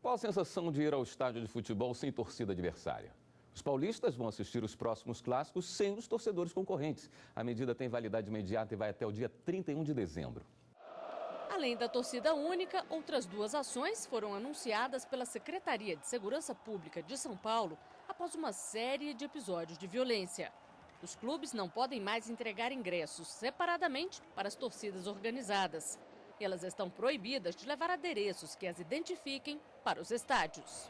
Qual a sensação de ir ao estádio de futebol sem torcida adversária? Os paulistas vão assistir os próximos clássicos sem os torcedores concorrentes. A medida tem validade imediata e vai até o dia 31 de dezembro. Além da torcida única, outras duas ações foram anunciadas pela Secretaria de Segurança Pública de São Paulo após uma série de episódios de violência. Os clubes não podem mais entregar ingressos separadamente para as torcidas organizadas. Elas estão proibidas de levar adereços que as identifiquem para os estádios.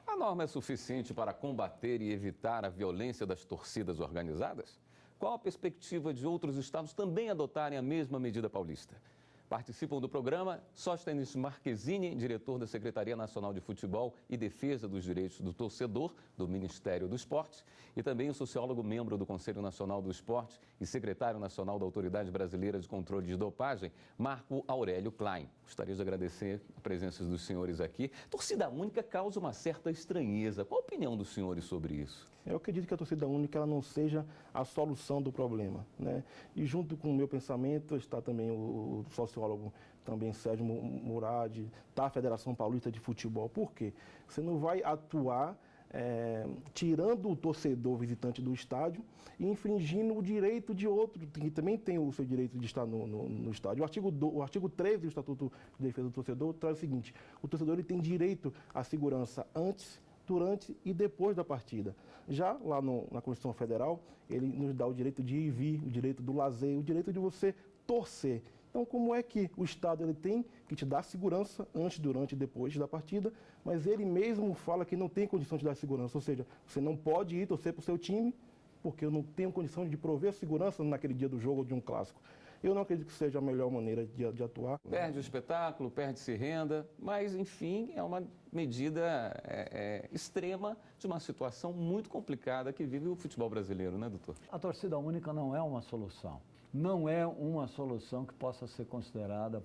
A norma é suficiente para combater e evitar a violência das torcidas organizadas? Qual a perspectiva de outros estados também adotarem a mesma medida paulista? Participam do programa Sóstenes Marquezini, diretor da Secretaria Nacional de Futebol e Defesa dos Direitos do Torcedor, do Ministério do Esporte, e também o sociólogo membro do Conselho Nacional do Esporte e secretário nacional da Autoridade Brasileira de Controle de Dopagem, Marco Aurélio Klein. Gostaria de agradecer a presença dos senhores aqui. Torcida única causa uma certa estranheza. Qual a opinião dos senhores sobre isso? Eu acredito que a torcida única ela não seja a solução do problema, né? E junto com o meu pensamento está também o sociólogo também Sérgio Murad, da Federação Paulista de Futebol. Por quê? Você não vai atuar tirando o torcedor visitante do estádio e infringindo o direito de outro, que também tem o seu direito de estar no estádio. O artigo 13 do Estatuto de Defesa do Torcedor traz o seguinte: o torcedor ele tem direito à segurança antes, durante e depois da partida. Já lá na Constituição Federal, ele nos dá o direito de ir e vir, o direito do lazer, o direito de você torcer. Então, como é que o Estado ele tem que te dar segurança antes, durante e depois da partida, mas ele mesmo fala que não tem condição de dar segurança, ou seja, você não pode ir torcer para o seu time, porque eu não tenho condição de prover segurança naquele dia do jogo ou de um clássico. Eu não acredito que seja a melhor maneira de atuar. Perde o espetáculo, perde-se renda, mas, enfim, é uma medida extrema de uma situação muito complicada que vive o futebol brasileiro, né, doutor? A torcida única não é uma solução. Não é uma solução que possa ser considerada,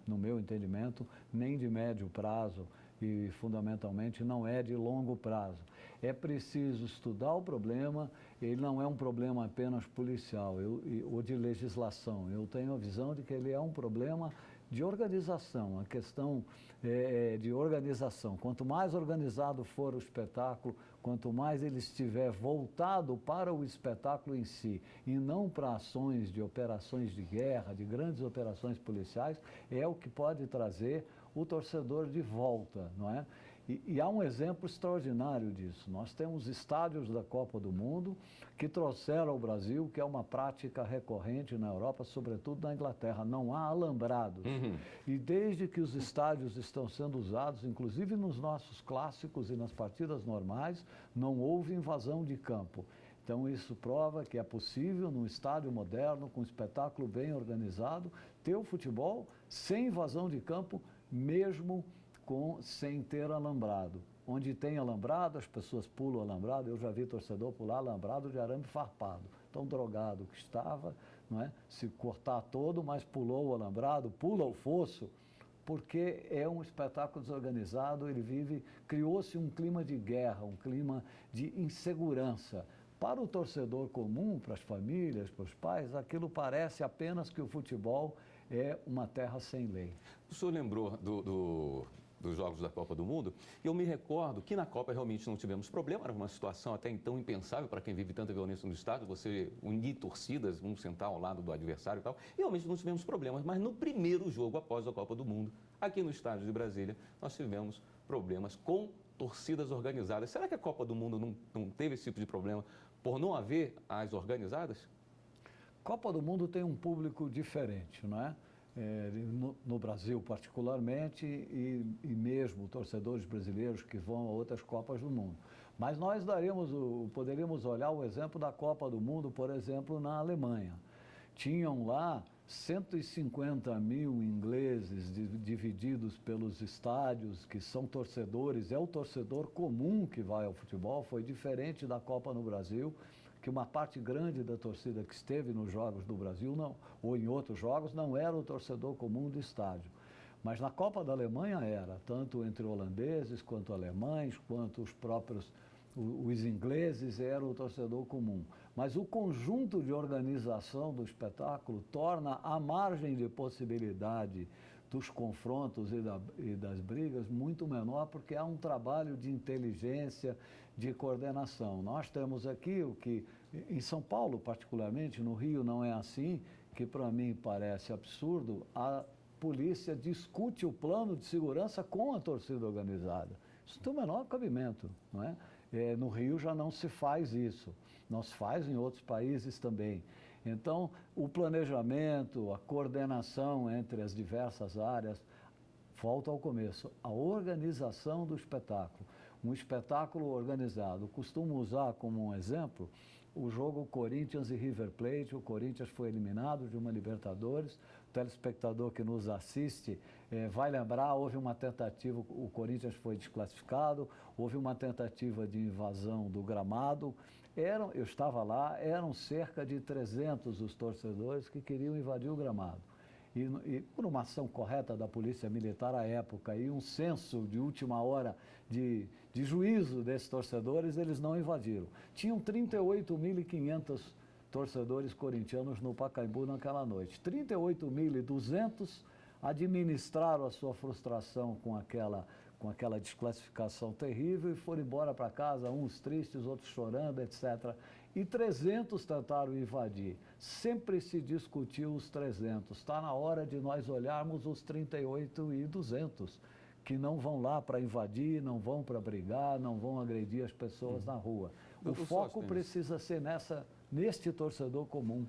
no meu entendimento, nem de médio prazo e, fundamentalmente, não é de longo prazo. É preciso estudar o problema, ele não é um problema apenas policial ou de legislação. Eu tenho a visão de que ele é um problema de organização, a questão de organização. Quanto mais organizado for o espetáculo, quanto mais ele estiver voltado para o espetáculo em si e não para ações de operações de guerra, de grandes operações policiais, é o que pode trazer o torcedor de volta, não é? E há um exemplo extraordinário disso. Nós temos estádios da Copa do Mundo que trouxeram ao Brasil, que é uma prática recorrente na Europa, sobretudo na Inglaterra. Não há alambrados. E desde que os estádios estão sendo usados, inclusive nos nossos clássicos e nas partidas normais, não houve invasão de campo. Então isso prova que é possível, num estádio moderno, com um espetáculo bem organizado, ter o futebol sem invasão de campo, mesmo sem ter alambrado. Onde tem alambrado, as pessoas pulam alambrado. Eu já vi torcedor pular alambrado de arame farpado. Tão drogado que estava, não é? Se cortar todo, mas pulou o alambrado, pula o fosso, porque é um espetáculo desorganizado, criou-se um clima de guerra, um clima de insegurança. Para o torcedor comum, para as famílias, para os pais, aquilo parece apenas que o futebol é uma terra sem lei. O senhor lembrou dos Jogos da Copa do Mundo, e eu me recordo que na Copa realmente não tivemos problema, era uma situação até então impensável para quem vive tanta violência no estádio, você unir torcidas, um sentar ao lado do adversário e tal, e realmente não tivemos problemas, mas no primeiro jogo após a Copa do Mundo, aqui no estádio de Brasília, nós tivemos problemas com torcidas organizadas. Será que a Copa do Mundo não teve esse tipo de problema por não haver as organizadas? Copa do Mundo tem um público diferente, não é? No Brasil particularmente e mesmo torcedores brasileiros que vão a outras Copas do Mundo. Mas nós poderíamos olhar o exemplo da Copa do Mundo, por exemplo, na Alemanha. Tinham lá 150 mil ingleses divididos pelos estádios, que são torcedores, é o torcedor comum que vai ao futebol, foi diferente da Copa no Brasil, que uma parte grande da torcida que esteve nos Jogos do Brasil, ou em outros jogos, não era o torcedor comum do estádio. Mas na Copa da Alemanha era, tanto entre holandeses, quanto alemães, quanto os ingleses eram o torcedor comum. Mas o conjunto de organização do espetáculo torna a margem de possibilidade dos confrontos e das brigas muito menor, porque há um trabalho de inteligência, de coordenação. Nós temos aqui o que, em São Paulo particularmente, no Rio não é assim, que para mim parece absurdo, a polícia discute o plano de segurança com a torcida organizada. Isso tem o menor cabimento, não é? No Rio já não se faz isso, não se faz em outros países também. Então, o planejamento, a coordenação entre as diversas áreas, volta ao começo, a organização do espetáculo. Um espetáculo organizado. Costumo usar como um exemplo o jogo Corinthians e River Plate. O Corinthians foi eliminado de uma Libertadores. O telespectador que nos assiste vai lembrar, houve uma tentativa, o Corinthians foi desclassificado, houve uma tentativa de invasão do gramado. Eu estava lá, eram cerca de 300 os torcedores que queriam invadir o gramado. E por uma ação correta da Polícia Militar à época e um senso de última hora de juízo desses torcedores, eles não invadiram. Tinham 38.500 torcedores corintianos no Pacaembu naquela noite. 38.200 administraram a sua frustração com aquela desclassificação terrível e foram embora para casa, uns tristes, outros chorando, etc. E 300 tentaram invadir. Sempre se discutiu os 300. Está na hora de nós olharmos os 38.200, que não vão lá para invadir, não vão para brigar, não vão agredir as pessoas na rua. O foco precisa ser neste torcedor comum.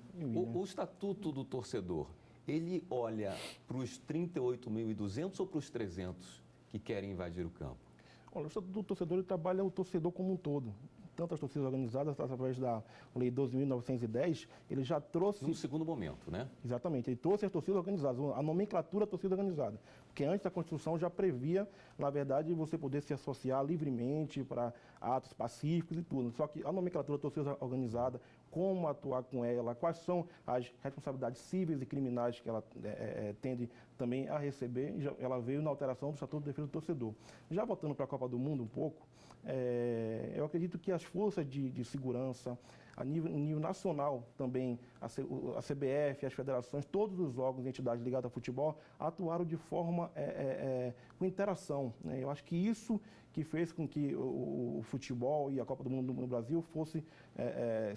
O Estatuto do Torcedor, ele olha para os 38.200 ou para os 300 que querem invadir o campo? Olha, o Estatuto do Torcedor ele trabalha o torcedor como um todo. Tanto as torcidas organizadas, através da Lei 12.910, ele já trouxe... No segundo momento, né? Exatamente, ele trouxe as torcidas organizadas, a nomenclatura da torcida organizada. Porque antes a Constituição já previa, na verdade, você poder se associar livremente para atos pacíficos e tudo. Só que a nomenclatura da torcida organizada, como atuar com ela, quais são as responsabilidades cíveis e criminais que ela tende também a receber, ela veio na alteração do Estatuto de Defesa do Torcedor. Já voltando para a Copa do Mundo um pouco, eu acredito que as forças de segurança, a nível nacional também, a CBF, as federações, todos os órgãos e entidades ligadas ao futebol atuaram de forma com interação, né? Eu acho que isso que fez com que o futebol e a Copa do Mundo no Brasil fosse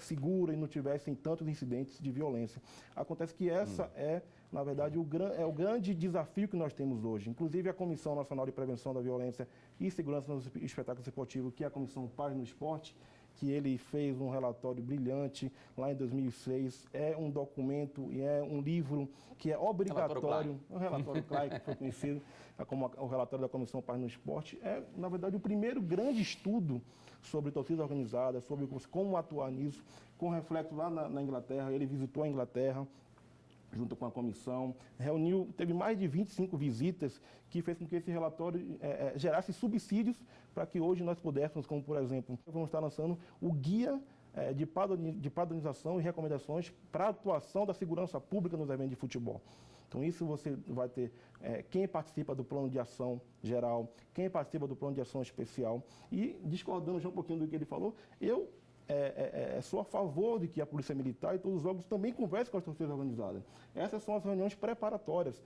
segura e não tivessem tantos incidentes de violência. Acontece que essa na verdade, o grande desafio que nós temos hoje. Inclusive, a Comissão Nacional de Prevenção da Violência e Segurança nos Espetáculos Esportivos, que é a Comissão Paz no Esporte, que ele fez um relatório brilhante lá em 2006. É um documento e é um livro que é obrigatório. O relatório CLAI, que foi conhecido como o relatório da Comissão Paz no Esporte, é, na verdade, o primeiro grande estudo sobre torcida organizada, sobre como atuar nisso, com reflexo lá na Inglaterra. Ele visitou a Inglaterra junto com a comissão, teve mais de 25 visitas, que fez com que esse relatório gerasse subsídios para que hoje nós pudéssemos, como por exemplo, vamos estar lançando o guia de padronização e recomendações para a atuação da segurança pública nos eventos de futebol. Então isso você vai ter quem participa do plano de ação geral, quem participa do plano de ação especial. E discordando já um pouquinho do que ele falou, eu sou a favor de que a Polícia Militar e todos os órgãos também conversem com as torcidas organizadas. Essas são as reuniões preparatórias.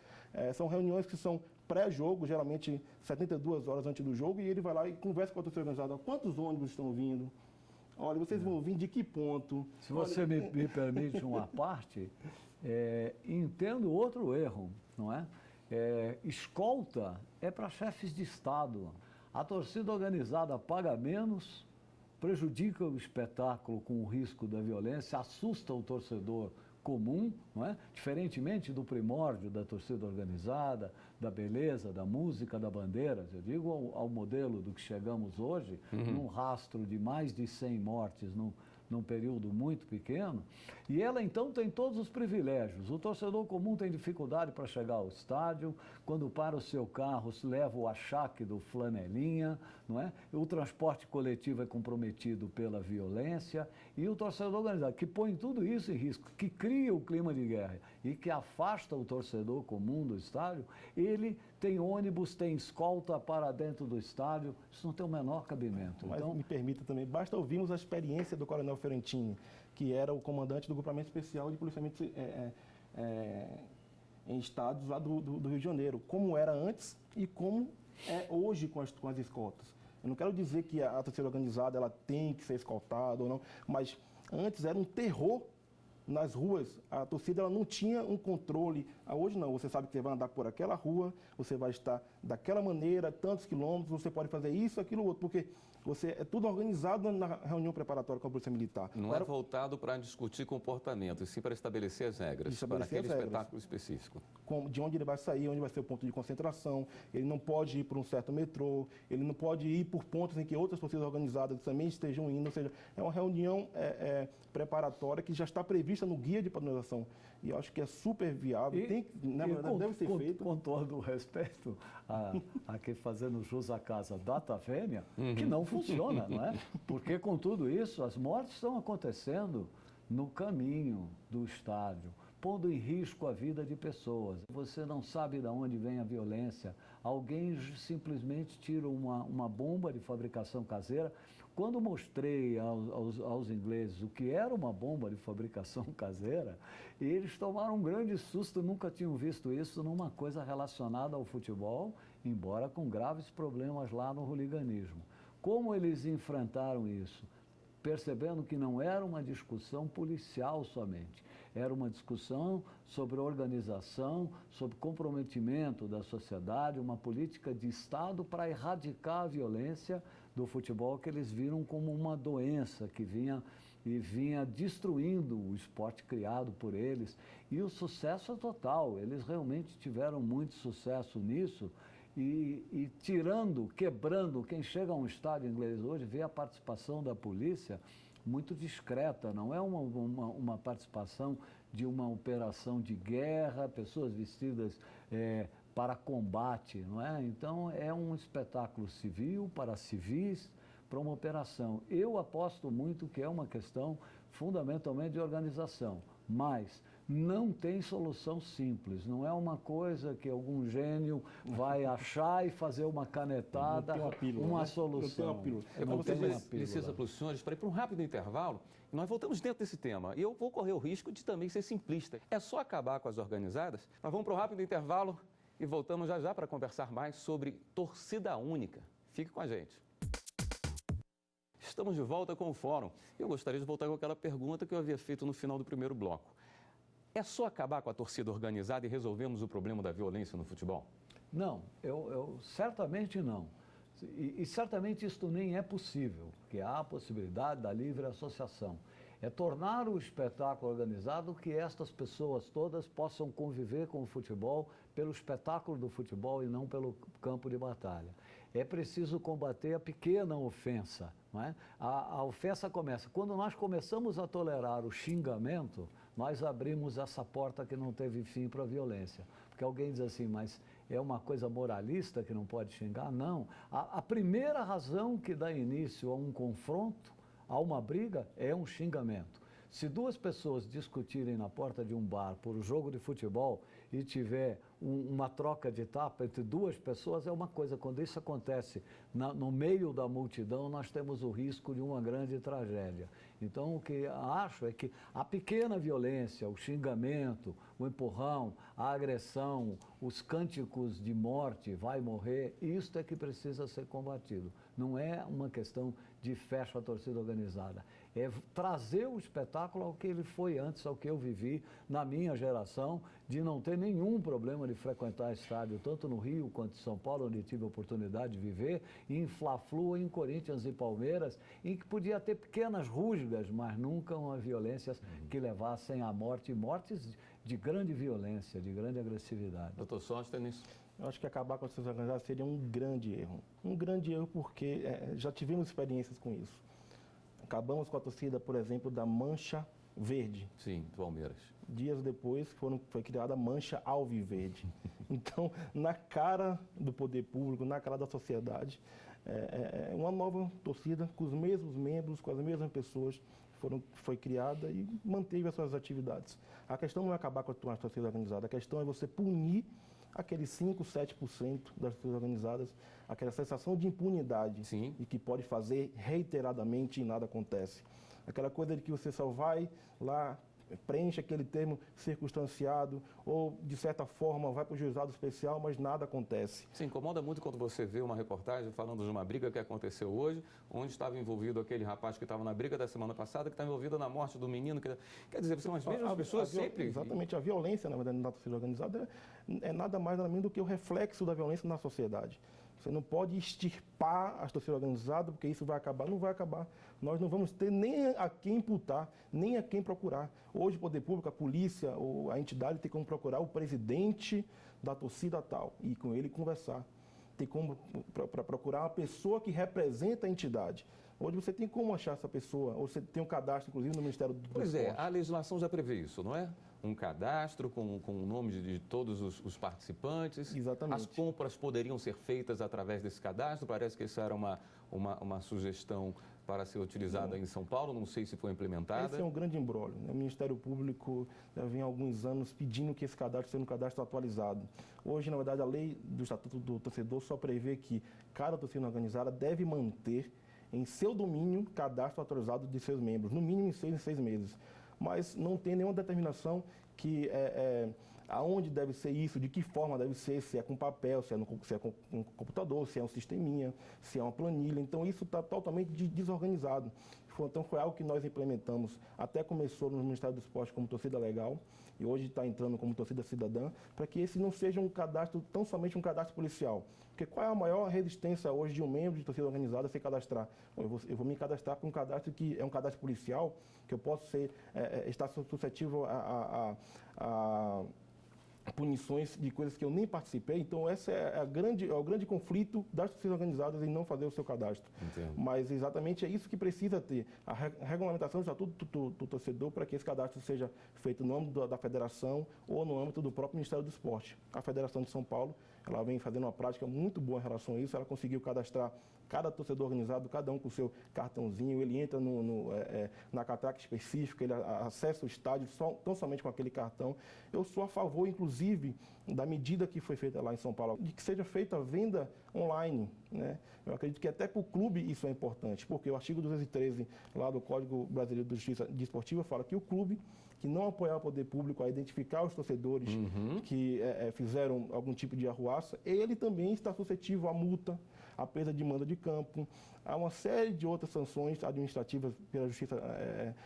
São reuniões que são pré-jogo, geralmente 72 horas antes do jogo, e ele vai lá e conversa com a torcida organizada. Quantos ônibus estão vindo? Olha, vocês vão vir de que ponto? Se você me permite uma parte, entendo outro erro, não é? Escolta é para chefes de Estado. A torcida organizada paga menos, prejudica o espetáculo com o risco da violência, assusta o torcedor comum, não é? Diferentemente do primórdio da torcida organizada, da beleza, da música, da bandeira. Eu digo ao modelo do que chegamos hoje, num rastro de mais de 100 mortes num período muito pequeno, e ela então tem todos os privilégios. O torcedor comum tem dificuldade para chegar ao estádio, quando para o seu carro leva o achaque do flanelinha, não é? O transporte coletivo é comprometido pela violência, e o torcedor organizado, que põe tudo isso em risco, que cria o clima de guerra e que afasta o torcedor comum do estádio, ele tem ônibus, tem escolta para dentro do estádio, isso não tem o menor cabimento. Mas então, me permita também, basta ouvirmos a experiência do Coronel Fiorentini, que era o comandante do grupamento especial de policiamento em estádios lá do Rio de Janeiro, como era antes e como é hoje com as escoltas. Eu não quero dizer que a torcida organizada ela tem que ser escoltada ou não, mas antes era um terror nas ruas. A torcida ela não tinha um controle. Hoje não, você sabe que você vai andar por aquela rua, você vai estar daquela maneira, tantos quilômetros, você pode fazer isso, aquilo, outro, porque é tudo organizado na reunião preparatória com a Polícia Militar. Não é voltado para discutir comportamento, e sim para estabelecer as regras, para aquele espetáculo específico. De onde ele vai sair, onde vai ser o ponto de concentração, ele não pode ir por um certo metrô, ele não pode ir por pontos em que outras torcidas organizadas também estejam indo, ou seja, é uma reunião preparatória que já está prevista no guia de padronização. E eu acho que é super viável, deve ser feito. Com todo o respeito, aqui fazendo jus à casa Data Vênia, que não funciona, não é? Porque com tudo isso, as mortes estão acontecendo no caminho do estádio, pondo em risco a vida de pessoas. Você não sabe de onde vem a violência. Alguém simplesmente tira uma bomba de fabricação caseira. Quando mostrei aos ingleses o que era uma bomba de fabricação caseira, eles tomaram um grande susto, nunca tinham visto isso numa coisa relacionada ao futebol, embora com graves problemas lá no hooliganismo. Como eles enfrentaram isso? Percebendo que não era uma discussão policial somente, era uma discussão sobre organização, sobre comprometimento da sociedade, uma política de Estado para erradicar a violência do futebol que eles viram como uma doença que vinha destruindo o esporte criado por eles. E o sucesso é total, eles realmente tiveram muito sucesso nisso. E quebrando, quem chega a um estádio inglês hoje vê a participação da polícia muito discreta, não é uma participação de uma operação de guerra, pessoas vestidas para combate, não é? Então é um espetáculo civil, para civis, para uma operação. Eu aposto muito que é uma questão fundamentalmente de organização, mas não tem solução simples, não é uma coisa que algum gênio vai achar e fazer uma canetada, uma solução. Não tem licença para os senhores para ir para um rápido intervalo. Nós voltamos dentro desse tema e eu vou correr o risco de também ser simplista. É só acabar com as organizadas? Nós vamos para um rápido intervalo e voltamos já para conversar mais sobre torcida única. Fique com a gente. Estamos de volta com o Fórum. Eu gostaria de voltar com aquela pergunta que eu havia feito no final do primeiro bloco. É só acabar com a torcida organizada e resolvemos o problema da violência no futebol? Não, eu certamente não. E certamente isto nem é possível, porque há a possibilidade da livre associação. É tornar o espetáculo organizado que estas pessoas todas possam conviver com o futebol pelo espetáculo do futebol e não pelo campo de batalha. É preciso combater a pequena ofensa, não é? A ofensa começa. Quando nós começamos a tolerar o xingamento, nós abrimos essa porta que não teve fim para a violência. Porque alguém diz assim, mas é uma coisa moralista que não pode xingar? Não. A primeira razão que dá início a um confronto, a uma briga, é um xingamento. Se duas pessoas discutirem na porta de um bar por um jogo de futebol e tiver uma troca de tapa entre duas pessoas, é uma coisa. Quando isso acontece no meio da multidão, nós temos o risco de uma grande tragédia. Então, o que acho é que a pequena violência, o xingamento, o empurrão, a agressão, os cânticos de morte, vai morrer, isto é que precisa ser combatido. Não é uma questão de fecha a torcida organizada. É trazer o espetáculo ao que ele foi antes, ao que eu vivi na minha geração, de não ter nenhum problema de frequentar estádio, tanto no Rio quanto em São Paulo, onde tive a oportunidade de viver, e em Fla-Flu, em Corinthians e Palmeiras, em que podia ter pequenas rusgas, mas nunca uma violências que levassem à morte, mortes de grande violência, de grande agressividade. Doutor Sóstenes? Eu acho que acabar com a torcida organizada seria um grande erro. Um grande erro porque já tivemos experiências com isso. Acabamos com a torcida, por exemplo, da Mancha Verde. Sim, do Palmeiras. Dias depois foi criada a Mancha Alviverde. Então, na cara do poder público, na cara da sociedade, uma nova torcida com os mesmos membros, com as mesmas pessoas, foi criada e manteve as suas atividades. A questão não é acabar com a torcida organizada, a questão é você punir aqueles 5, 7% das torcidas organizadas, aquela sensação de impunidade. Sim. E que pode fazer reiteradamente e nada acontece. Aquela coisa de que você só vai lá preenche aquele termo circunstanciado ou, de certa forma, vai para o juizado especial, mas nada acontece. Se incomoda muito quando você vê uma reportagem falando de uma briga que aconteceu hoje, onde estava envolvido aquele rapaz que estava na briga da semana passada, que está envolvido na morte do menino. Quer dizer, são as mesmas pessoas sempre... Exatamente. A violência, na verdade, na torcida organizada é nada mais nada menos do que o reflexo da violência na sociedade. Você não pode extirpar a torcida organizada, porque isso vai acabar. Não vai acabar. Nós não vamos ter nem a quem imputar, nem a quem procurar. Hoje, o poder público, a polícia, ou a entidade tem como procurar o presidente da torcida tal e com ele conversar. Tem como procurar uma pessoa que representa a entidade. Hoje você tem como achar essa pessoa, ou você tem um cadastro, inclusive, no Ministério do Esporte. Pois é, a legislação já prevê isso, não é? Um cadastro com o nome de todos os participantes. Exatamente. As compras poderiam ser feitas através desse cadastro. Parece que isso era uma sugestão para ser utilizada em São Paulo. Não sei se foi implementada. Esse é um grande imbróglio. O Ministério Público já vem há alguns anos pedindo que esse cadastro seja um cadastro atualizado. Hoje, na verdade, a lei do Estatuto do Torcedor só prevê que cada torcida organizada deve manter em seu domínio cadastro atualizado de seus membros, no mínimo em 6 meses. Mas não tem nenhuma determinação que aonde deve ser isso, de que forma deve ser, se é com papel, se é com um computador, se é um sisteminha, se é uma planilha. Então isso está totalmente desorganizado. Então foi algo que nós implementamos, até começou no Ministério do Esporte como torcida legal e hoje está entrando como torcida cidadã, para que esse não seja um cadastro, tão somente um cadastro policial. Porque qual é a maior resistência hoje de um membro de torcida organizada a se cadastrar? Eu vou me cadastrar com um cadastro que é um cadastro policial, que eu posso estar suscetível a punições de coisas que eu nem participei. Então, esse é o grande conflito das torcidas organizadas em não fazer o seu cadastro. Entendo. Mas exatamente é isso que precisa ter, a regulamentação do Estatuto do Torcedor, para que esse cadastro seja feito no âmbito da federação ou no âmbito do próprio Ministério do Esporte. A Federação de São Paulo, ela vem fazendo uma prática muito boa em relação a isso. Ela conseguiu cadastrar cada torcedor organizado, cada um com o seu cartãozinho. Ele entra na catraca específica, ele acessa o estádio tão somente com aquele cartão. Eu sou a favor, inclusive, da medida que foi feita lá em São Paulo, de que seja feita a venda online, né? Eu acredito que até para o clube isso é importante, porque o artigo 213 lá do Código Brasileiro de Justiça Desportiva fala que o clube que não apoiar o poder público a identificar os torcedores que fizeram algum tipo de arruaça, ele também está suscetível à multa, à perda de mando de campo, a uma série de outras sanções administrativas pela Justiça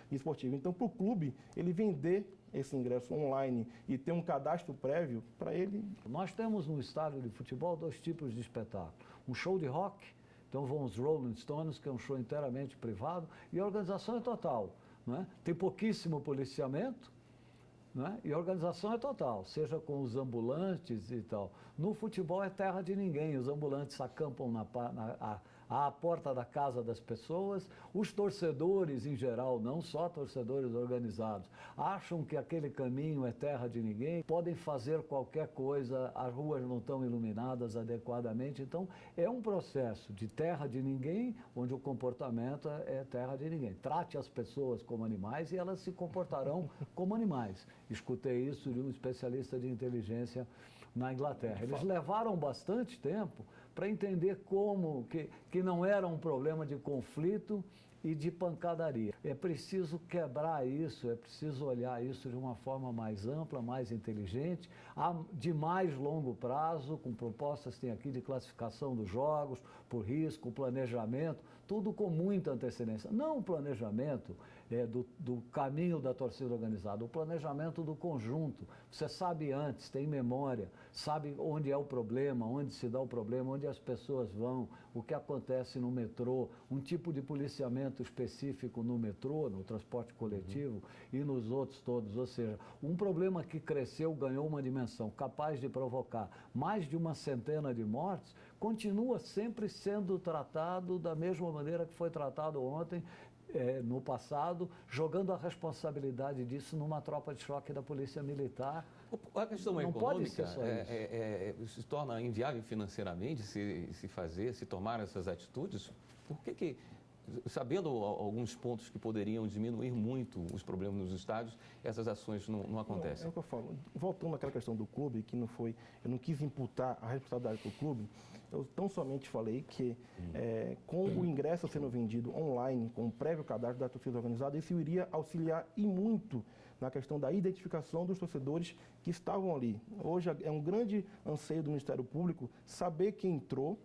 Desportiva. Então, para o clube, ele vender esse ingresso online e ter um cadastro prévio, para ele... Nós temos no estádio de futebol 2 tipos de espetáculo. Um show de rock, então vão os Rolling Stones, que é um show inteiramente privado, e a organização é total. Não é? Tem pouquíssimo policiamento, não é? E a organização é total, seja com os ambulantes e tal. No futebol é terra de ninguém, os ambulantes acampam à porta da casa das pessoas, os torcedores em geral, não só torcedores organizados, acham que aquele caminho é terra de ninguém, podem fazer qualquer coisa, as ruas não estão iluminadas adequadamente, então é um processo de terra de ninguém, onde o comportamento é terra de ninguém. Trate as pessoas como animais e elas se comportarão como animais. Escutei isso de um especialista de inteligência na Inglaterra. Eles levaram bastante tempo para entender que não era um problema de conflito e de pancadaria. É preciso quebrar isso, é preciso olhar isso de uma forma mais ampla, mais inteligente, de mais longo prazo, com propostas tem aqui de classificação dos jogos, por risco, planejamento, tudo com muita antecedência. Não o planejamento do caminho da torcida organizada, o planejamento do conjunto. Você sabe antes, tem memória, sabe onde é o problema, onde se dá o problema, onde as pessoas vão, o que acontece no metrô, um tipo de policiamento específico no metrô, no transporte coletivo e nos outros todos. Ou seja, um problema que cresceu, ganhou uma dimensão capaz de provocar mais de uma centena de mortes, continua sempre sendo tratado da mesma maneira que foi tratado ontem, no passado, jogando a responsabilidade disso numa tropa de choque da Polícia Militar. A questão não econômica pode ser só isso. se torna inviável financeiramente se tomar essas atitudes. Por que sabendo alguns pontos que poderiam diminuir muito os problemas nos estádios, essas ações não acontecem. É o que eu falo. Voltando àquela questão do clube, que não foi, eu não quis imputar a responsabilidade para o clube, eu tão somente falei que com o ingresso sendo vendido online, com o prévio cadastro da torcida organizada, isso iria auxiliar e muito na questão da identificação dos torcedores que estavam ali. Hoje é um grande anseio do Ministério Público saber quem entrou,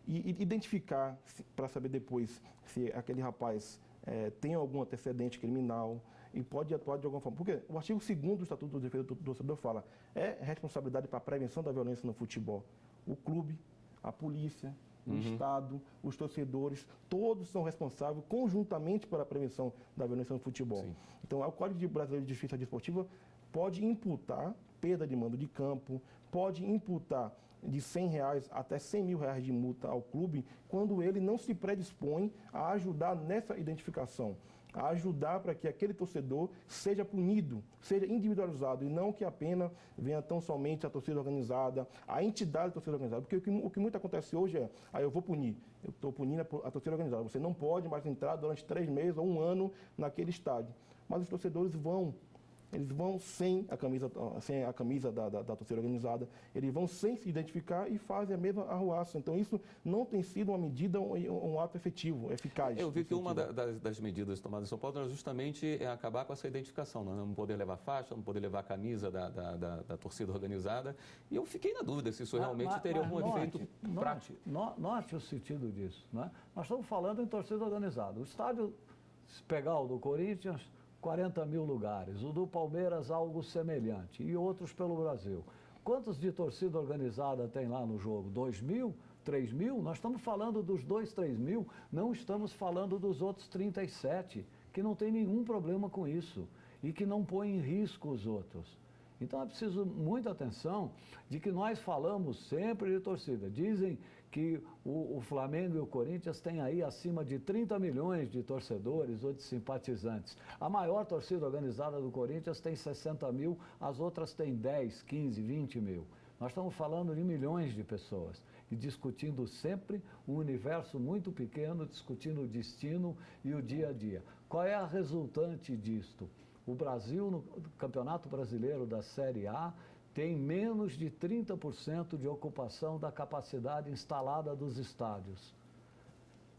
e identificar, para saber depois se aquele rapaz tem algum antecedente criminal e pode atuar de alguma forma. Porque o artigo 2º do Estatuto do Defesa do Torcedor fala responsabilidade para a prevenção da violência no futebol. O clube, a polícia, o Estado, os torcedores, todos são responsáveis conjuntamente pela prevenção da violência no futebol. Sim. Então, o Código Brasileiro de Justiça Desportiva pode imputar perda de mando de campo, pode imputar de R$100 até R$100.000 de multa ao clube, quando ele não se predispõe a ajudar nessa identificação, a ajudar para que aquele torcedor seja punido, seja individualizado, e não que a pena venha tão somente a torcida organizada, a entidade da torcida organizada. Porque o que muito acontece hoje eu vou punir, eu estou punindo a torcida organizada, você não pode mais entrar durante 3 meses ou 1 ano naquele estádio. Mas os torcedores vão sem a camisa da torcida organizada, eles vão sem se identificar e fazem a mesma arruaça. Então isso não tem sido uma medida, um ato efetivo, eficaz. Eu vi que uma das medidas tomadas em São Paulo era justamente acabar com essa identificação, não poder levar faixa, não poder levar a camisa da torcida organizada. E eu fiquei na dúvida se isso realmente teria algum efeito prático. Note o sentido disso, né? Nós estamos falando em torcida organizada. O estádio, se pegar o do Corinthians, 40 mil lugares, o do Palmeiras algo semelhante e outros pelo Brasil. Quantos de torcida organizada tem lá no jogo? 2 mil? 3 mil? Nós estamos falando dos 2, 3 mil, não estamos falando dos outros 37, que não tem nenhum problema com isso e que não põe em risco os outros. Então é preciso muita atenção de que nós falamos sempre de torcida. Dizem que o Flamengo e o Corinthians têm aí acima de 30 milhões de torcedores ou de simpatizantes. A maior torcida organizada do Corinthians tem 60 mil, as outras têm 10, 15, 20 mil. Nós estamos falando de milhões de pessoas e discutindo sempre um universo muito pequeno, discutindo o destino e o dia a dia. Qual é a resultante disto? O Brasil, no Campeonato Brasileiro da Série A, tem menos de 30% de ocupação da capacidade instalada dos estádios.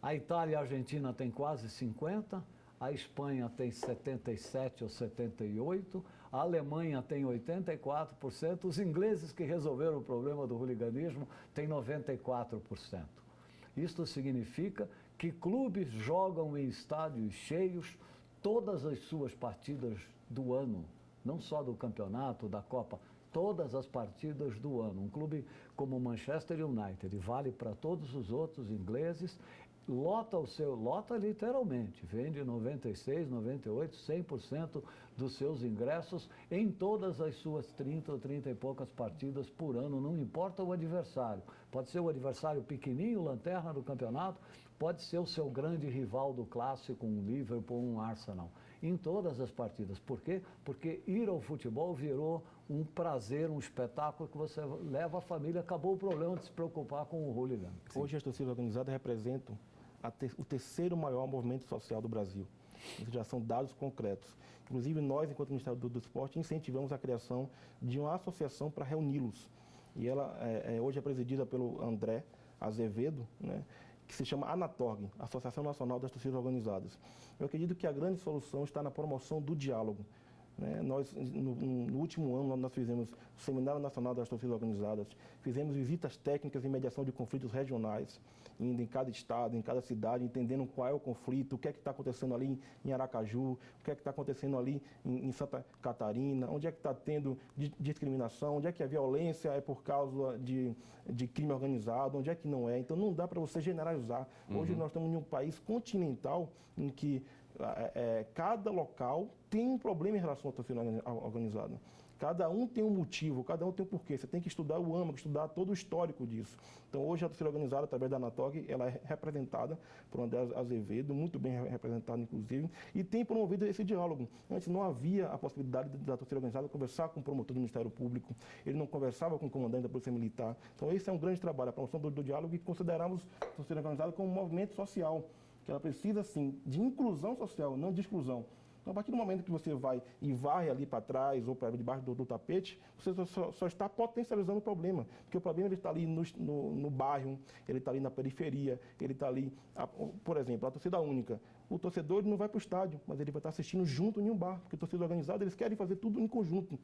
A Itália e a Argentina têm quase 50%, a Espanha tem 77% ou 78%, a Alemanha tem 84%, os ingleses que resolveram o problema do hooliganismo têm 94%. Isto significa que clubes jogam em estádios cheios todas as suas partidas do ano, não só do campeonato, da Copa, todas as partidas do ano. Um clube como o Manchester United, vale para todos os outros ingleses, lota literalmente, vende 96%, 98%, 100% dos seus ingressos em todas as suas 30 ou 30 e poucas partidas por ano, não importa o adversário. Pode ser o adversário pequenininho, lanterna do campeonato, pode ser o seu grande rival do clássico, um Liverpool, um Arsenal. Em todas as partidas. Por quê? Porque ir ao futebol virou um prazer, um espetáculo que você leva a família. Acabou o problema de se preocupar com o hooligan. Hoje as torcidas organizadas representam o terceiro maior movimento social do Brasil. Isso já são dados concretos. Inclusive nós, enquanto Ministério do Esporte, incentivamos a criação de uma associação para reuni-los. E ela hoje é presidida pelo André Azevedo, né, que se chama ANATORG, Associação Nacional das Torcidas Organizadas. Eu acredito que a grande solução está na promoção do diálogo. Nós, no último ano, nós fizemos o Seminário Nacional das Torcidas Organizadas, fizemos visitas técnicas em mediação de conflitos regionais, indo em cada estado, em cada cidade, entendendo qual é o conflito, o que é que está acontecendo ali em Aracaju, o que é que está acontecendo ali em Santa Catarina, onde é que está tendo discriminação, onde é que a violência é por causa de crime organizado, onde é que não é. Então não dá para você generalizar. Hoje nós estamos em um país continental em que cada local tem um problema em relação à torcida organizada. Cada um tem um motivo, cada um tem um porquê. Você tem que estudar o âmago, estudar todo o histórico disso. Então, hoje, a torcida organizada, através da ANATOG, ela é representada por André Azevedo, muito bem representada, inclusive, e tem promovido esse diálogo. Antes não havia a possibilidade da torcida organizada conversar com o promotor do Ministério Público, ele não conversava com o comandante da Polícia Militar. Então, esse é um grande trabalho, a promoção do diálogo, e consideramos a torcida organizada como um movimento social, que ela precisa, sim, de inclusão social, não de exclusão. Então, a partir do momento que você vai e varre ali para trás ou para debaixo do tapete, você só está potencializando o problema. Porque o problema ele está ali no bairro, ele está ali na periferia, ele está ali, por exemplo, a torcida única. O torcedor ele não vai para o estádio, mas ele vai estar assistindo junto em um bar, porque a torcida organizada eles querem fazer tudo em conjunto.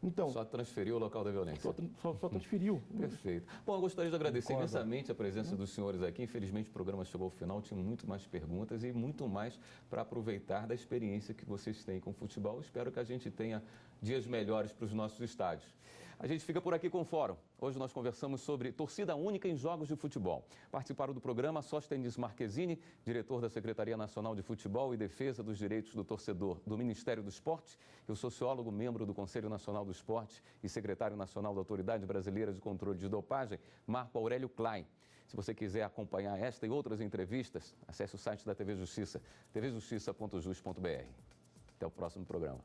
Então, só transferiu o local da violência. Só transferiu. Perfeito. Bom, eu gostaria de agradecer imensamente a presença dos senhores aqui. Infelizmente, o programa chegou ao final, tinha muito mais perguntas e muito mais para aproveitar da experiência que vocês têm com o futebol. Espero que a gente tenha dias melhores para os nossos estádios. A gente fica por aqui com o Fórum. Hoje nós conversamos sobre torcida única em jogos de futebol. Participaram do programa Sóstenes Marquezine, diretor da Secretaria Nacional de Futebol e Defesa dos Direitos do Torcedor do Ministério do Esporte, e o sociólogo, membro do Conselho Nacional do Esporte e secretário nacional da Autoridade Brasileira de Controle de Dopagem, Marco Aurélio Klein. Se você quiser acompanhar esta e outras entrevistas, acesse o site da TV Justiça, tvjustiça.jus.br. Até o próximo programa.